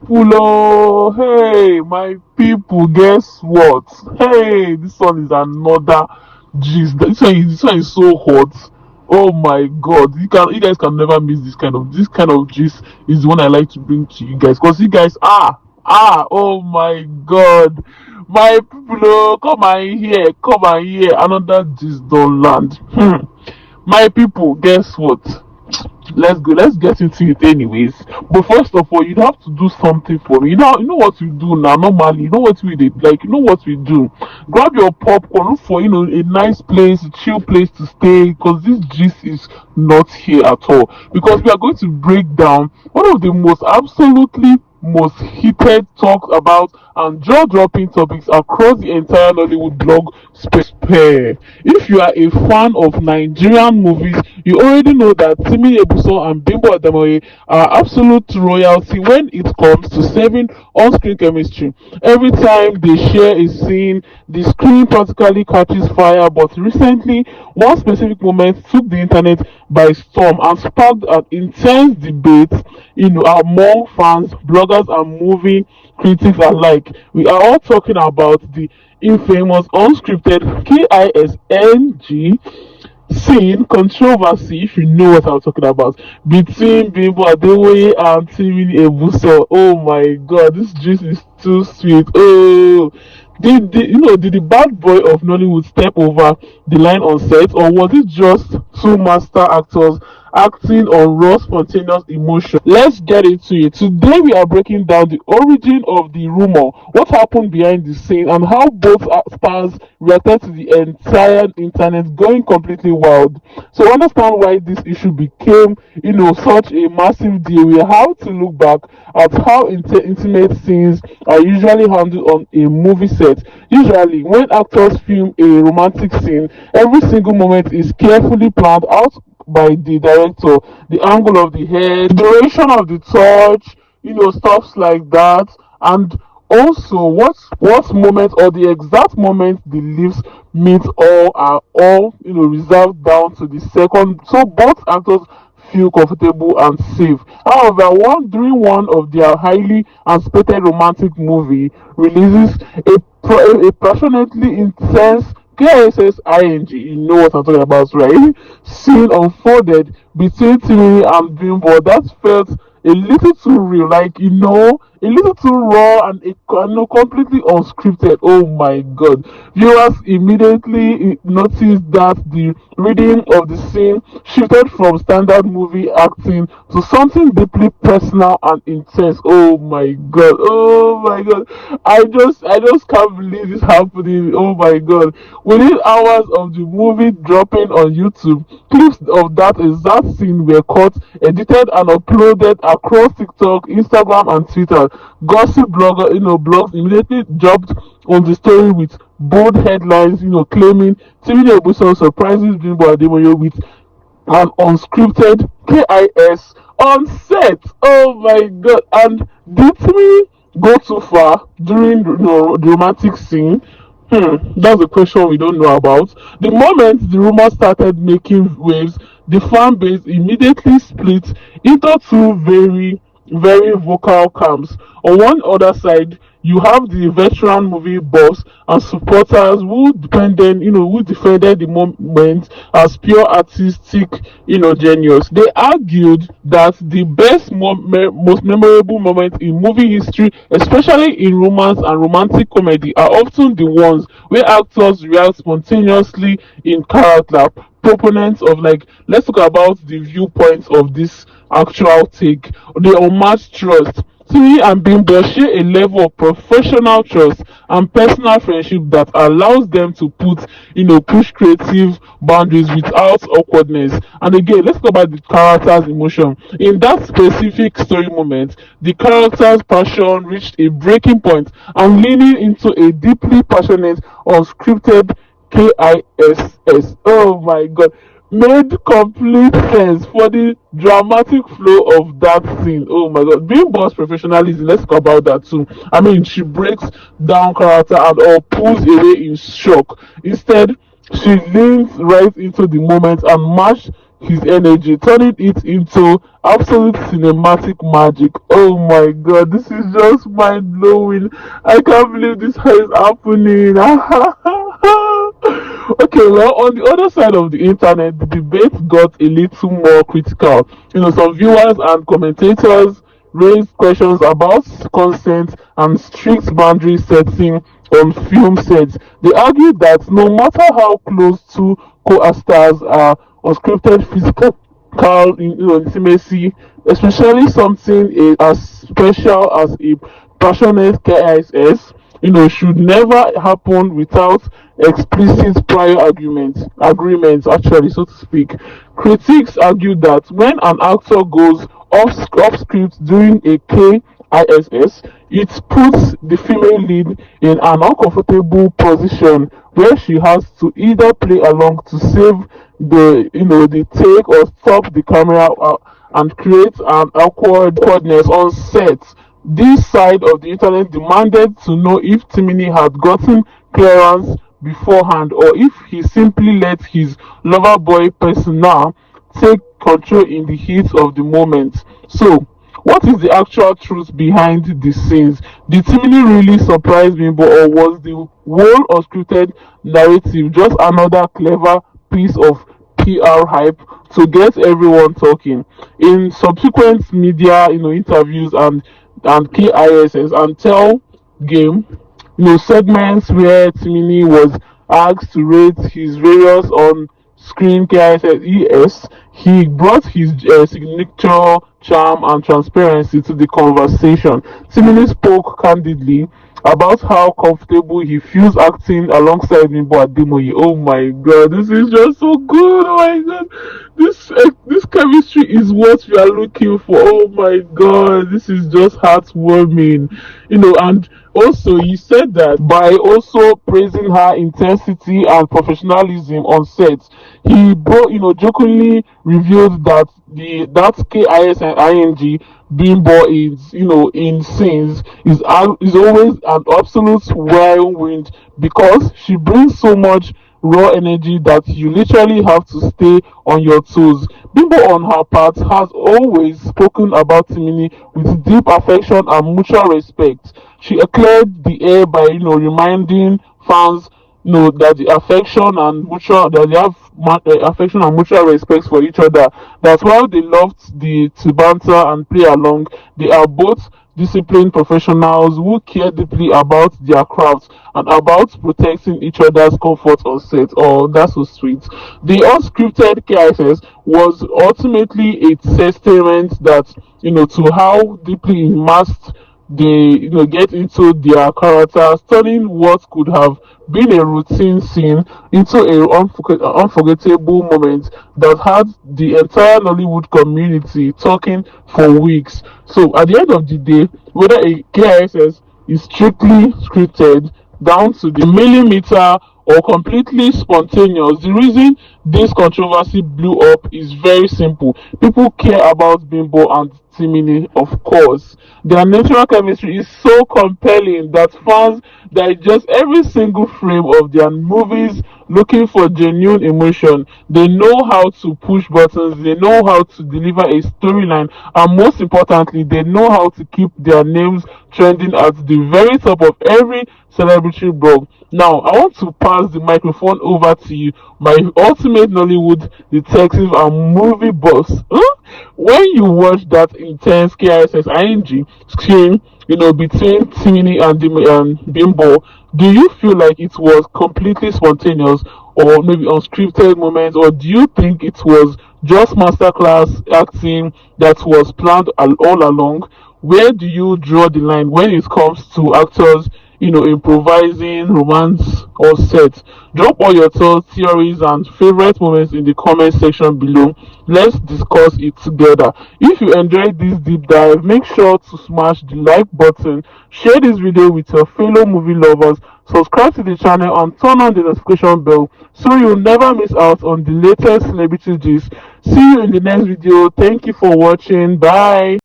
people, oh, hey, my people, guess what? Hey, this one is another gist. This one is so hot. Oh my god, you guys can never miss this kind of gist is the one I like to bring to you guys because you guys oh my god, my people, oh, come and hear another gist don't land. My people, guess what? Let's get into it anyways. But first of all, you have to do something for me. You know what we do now normally. You know what we did, like, you know what we do. Grab your popcorn, look for a nice place, a chill place to stay, because this gist is not here at all. Because we are going to break down one of the most absolutely most heated talks about and jaw-dropping topics across the entire Nollywood blog sphere. If you are a fan of Nigerian movies, you already know that Timini Egbuson and Bimbo Ademoye are absolute royalty when it comes to serving on-screen chemistry. Every time they share a scene, the screen practically catches fire. But recently, one specific moment took the internet by storm and sparked an intense debate, among fans, bloggers, and movie critics alike. We are all talking about the infamous unscripted KISNG scene controversy, if you know what I'm talking about, between Bimbo Ademoye and Timini Egbuson. Oh my god, this juice is too sweet. Oh, did the bad boy of Nollywood step over the line on set, or was it just two master actors acting on raw, spontaneous emotion? Let's get into it. Today, we are breaking down the origin of the rumor, what happened behind the scene, and how both stars reacted to the entire internet going completely wild. So, understand why this issue became, such a massive deal. We have to look back at how intimate scenes are usually handled on a movie set. Usually, when actors film a romantic scene, every single moment is carefully planned out by the director. The angle of the head, the duration of the touch, stuffs like that, and also what moment or the exact moment the lips meet all are all reserved down to the second, so both actors feel comfortable and safe. However, during one of their highly anticipated romantic movie releases, a passionately intense KSSING, you know what I'm talking about, right? Scene unfolded between Timmy and Bimbo that felt a little too real, like, a little too raw and completely unscripted. Oh my god. Viewers immediately noticed that the reading of the scene shifted from standard movie acting to something deeply personal and intense. Oh my god. Oh my god. I just can't believe this happening. Oh my god. Within hours of the movie dropping on YouTube, clips of that exact scene were cut, edited, and uploaded across TikTok, Instagram, and Twitter. Gossip blogs immediately jumped on the story with bold headlines, claiming Timini Egbuson surprises Bimbo Ademoye with an unscripted KIS on set. Oh my god! And did Timmy go too far during the romantic scene? That's a question we don't know about. The moment the rumor started making waves, the fan base immediately split into two very, very vocal camps. On one other side, you have the veteran movie buffs and supporters who defended the moment as pure artistic, genius. They argued that the most memorable moments in movie history, especially in romance and romantic comedy, are often the ones where actors react spontaneously in character. Proponents of, like, let's talk about the viewpoints of this actual take. The unmatched trust. Tini and Bimbo share a level of professional trust and personal friendship that allows them to push creative boundaries without awkwardness. And again, let's talk about the character's emotion. In that specific story moment, the character's passion reached a breaking point, and leaning into a deeply passionate, unscripted KISS. Oh my god. Made complete sense for the dramatic flow of that scene. Oh my god. Bimbo's professionalism, let's talk about that too. I mean, she breaks down character and or pulls away in shock. Instead, she leans right into the moment and matched his energy, turning it into absolute cinematic magic. Oh my god, this is just mind blowing. I can't believe this is happening. Okay, well, on the other side of the internet, the debate got a little more critical. Some viewers and commentators raised questions about consent and strict boundary setting on film sets. They argued that no matter how close two co-stars are, unscripted physical intimacy, especially something as special as a passionate kiss, should never happen without explicit prior agreements, actually, so to speak. Critics argue that when an actor goes off script during a KISS, it puts the female lead in an uncomfortable position where she has to either play along to save the take, or stop the camera and create an awkwardness on set. This side of the internet demanded to know if Timini had gotten clearance beforehand, or if he simply let his lover boy persona take control in the heat of the moment. So, what is the actual truth behind the scenes? Did Timini really surprise Bimbo, or was the whole unscripted narrative just another clever piece of PR hype to get everyone talking? In subsequent media, interviews and KISS and tell game, segments where Timini was asked to rate his various on screen KISS, he brought his signature charm and transparency to the conversation. Timini spoke candidly about how comfortable he feels acting alongside Bimbo Ademoye. Oh my god, this is just so good. Oh my god, this chemistry is what we are looking for. Oh my god, this is just heartwarming. And also he said that by also praising her intensity and professionalism on set, he jokingly revealed that that KIS and ING Bimbo is, in scenes is always an absolute whirlwind, because she brings so much raw energy that you literally have to stay on your toes. Bimbo, on her part, has always spoken about Timini with deep affection and mutual respect. She cleared the air by, reminding fans, that the affection and mutual that they have affection and mutual respect for each other. That while they loved to banter and play along, they are both disciplined professionals who care deeply about their craft and about protecting each other's comfort on set. Oh, that's so sweet. The unscripted KSS was ultimately a testament that, to how deeply immersed they, get into their characters, turning what could have been a routine scene into a unforgettable moment that had the entire Nollywood community talking for weeks. So at the end of the day, whether a KISS is strictly scripted down to the millimeter or completely spontaneous, the reason this controversy blew up is very simple. People care about Bimbo and Timini, of course. Their natural chemistry is so compelling that fans digest every single frame of their movies looking for genuine emotion. They know how to push buttons, they know how to deliver a storyline, and most importantly, they know how to keep their names trending at the very top of every celebrity blog. Now, I want to pass the microphone over to you, my ultimate Nollywood detective and movie boss. Huh? When you watch that intense KISSING scene, between Timini and Bimbo, do you feel like it was completely spontaneous, or maybe unscripted moments, or do you think it was just masterclass acting that was planned all along? Where do you draw the line when it comes to actors, improvising, romance, or set? Drop all your thoughts, theories, and favorite moments in the comment section below. Let's discuss it together. If you enjoyed this deep dive, make sure to smash the like button, share this video with your fellow movie lovers, subscribe to the channel, and turn on the notification bell so you'll never miss out on the latest celebrity gist. See you in the next video. Thank you for watching. Bye.